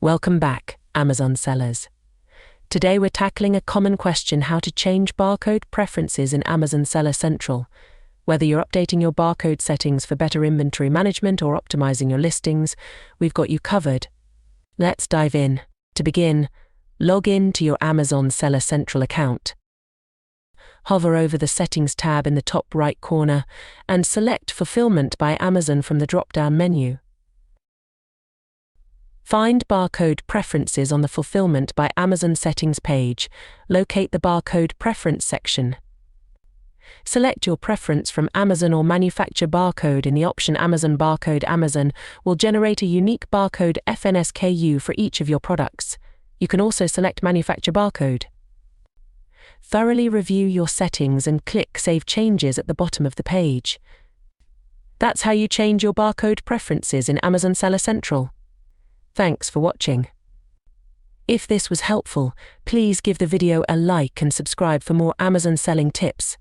Welcome back, Amazon sellers. Today we're tackling a common question: how to change barcode preferences in Amazon Seller Central. Whether you're updating your barcode settings for better inventory management or optimizing your listings, we've got you covered. Let's dive in. To begin, log in to your Amazon Seller Central account. Hover over the Settings tab in the top right corner and select Fulfillment by Amazon from the drop-down menu. Find Barcode Preferences on the Fulfillment by Amazon Settings page. Locate the Barcode Preference section. Select your preference from Amazon or manufacturer barcode in the option Amazon Barcode. Amazon will generate a unique barcode FNSKU for each of your products. You can also select manufacturer barcode. Thoroughly review your settings and click Save Changes at the bottom of the page. That's how you change your barcode preferences in Amazon Seller Central. Thanks for watching. If this was helpful, please give the video a like and subscribe for more Amazon selling tips.